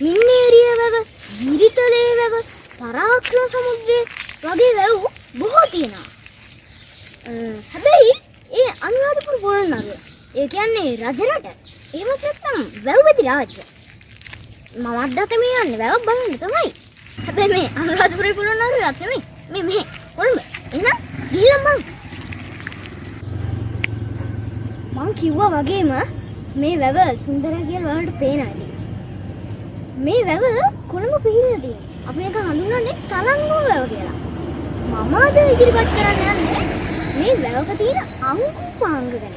මින්නේරිය වැව, ගිරිතලේ වැව, පරාක්‍රම සමුද්‍රය වගේ වැව් බොහෝ තියෙනවා. හැබැයි ඒ අනුරාධපුර පොළොන්නරුව ඒ කියන්නේ රජරට. එහෙමත් නැත්නම් වැව්වැදි රාජ්‍ය. මමත් අත මේ යන්නේ වැවක් බලන්න තමයි. හැබැයි මේ අනුරාධපුර පොළොන්නරුවත් නෙමෙයි. මේ කොළඹ. එහෙනම් ගිහින් බලමු. මං කිව්වා වගේම මේ වැව සුන්දරයි කියලා ඔයාලට පේනවා ඉතින්. මේ වැව කොළඹ පිහිටලා තියෙනවා. අපි එක හඳුන්වන්නේ තලංගෝ වැව කියලා. මම අද ඉදිරිපත් කරන්න යන්නේ මේ වැවක තියෙන අංගුපාංග ගැන.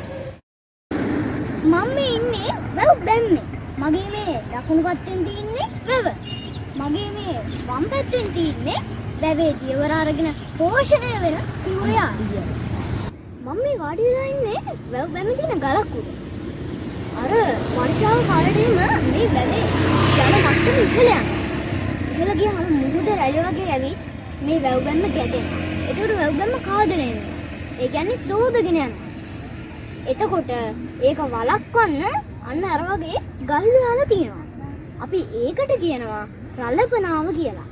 මම මේ ඉන්නේ වැව බැම්මේ. මගේ මේ දකුණු පැත්තෙන් තියෙන්නේ වැව. මගේ මේ වම් පැත්තෙන් තියෙන්නේ වැවේ දියවර අරගෙන පෝෂණය වෙන කුරුයා. මම මේ වාඩි වෙලා ඉන්නේ වැව බැම්මේ තියෙන ගලක් උඩ. අර වර්ෂාව කාලෙදිම මේ වැවේ ජල මට්ටම ඉහළ යනවා. ඉහළ ගියාම මුහුද රැළ වගේ ඇවිත් මේ වැව් බැම්ම ගැටෙනවා. ඒකට වැව් බැම්ම කාදනය වෙනවා. ඒ කියන්නේ සෝදගෙන යනවා. එතකොට ඒක වළක්වන්න අන්න අර වගේ ගල් දාලා තියෙනවා. අපි ඒකට කියනවා රළපනාව කියලා.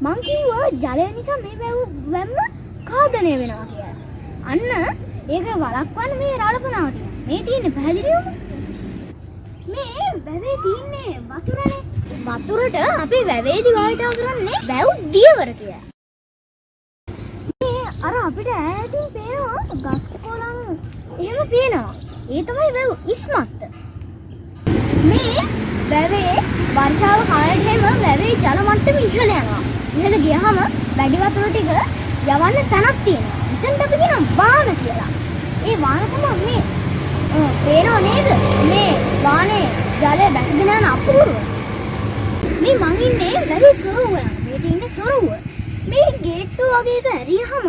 මං කිව්වා ජලය නිසා මේ වැව් බැම්ම කාදනය වෙනවා කියලා. අන්න ඒක වළක්වන්න මේ රළපනාව තියෙනවා. මේ තියෙන්නේ පැහැදිලිවම මේ වැවේ තියෙන්නේ වතුරනේ. වතුරට අපි වැවේදී භාවිතා කරන්නේ වැව් දියවර කියලා. මේ අර අපිට ඈතින් පේනවා ගස් කොළන් එහෙම පේනවා. ඒ තමයි වැව් ඉස්මත්ත. මේ වැවේ වර්ෂාව කාලෙට හැම වැවේ ජල මට්ටම ඉහළ යනවා. ඉහළ ගියාම වැඩි වතුර ටික යවන්න තැනක් තියෙනවා. එතනට අපි කියනවා වාන කියලා. ඒ වාන තමයි මේ පේනව නේද? මේ වානේ ජලය බැසගෙන යන අපුරුව. මේ මං ඉන්නේ වැවේ සොරුව. මේ තියෙන්නේ සොරුව. මේ ගේට්ටුව වගේ එක ඇරියහම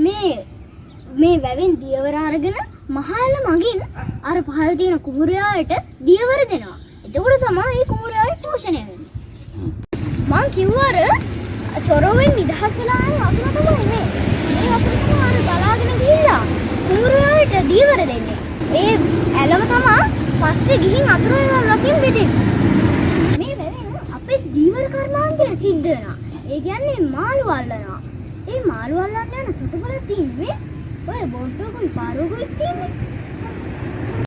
මේ වැවෙන් දියවර අරගෙන මහල්ල මගින් අර පහළ තියෙන කුඹුරයාට දියවර දෙනවා. එතකොට තමයි මේ කුඹුරයායි පෝෂණය වෙන්නේ. මං කිව්වර සොරුවෙන් නිදහස් වෙලා ආව වතුර තමයි මේ. මේ වතුර තමයි අර බලාගෙන ගිහිල්ලා කුඹුරයාට දියවර දෙන්නේ. ඒ ඇලම තමයි පස්සේ ගිහින් අතුරු වේවල් වශයෙන් බෙදෙන්නේ. මේ වැවෙන් අපේ දීවර කර්මාන්තය සිද්ධ වෙනවා. ඒ කියන්නේ මාළු අල්ලනවා. ඒ මාළු අල්ලන්න යන තොටුපළ තියෙන්නේ ඔය බොට්ටුකුයි පාරුවකුයි තියෙන්නේ.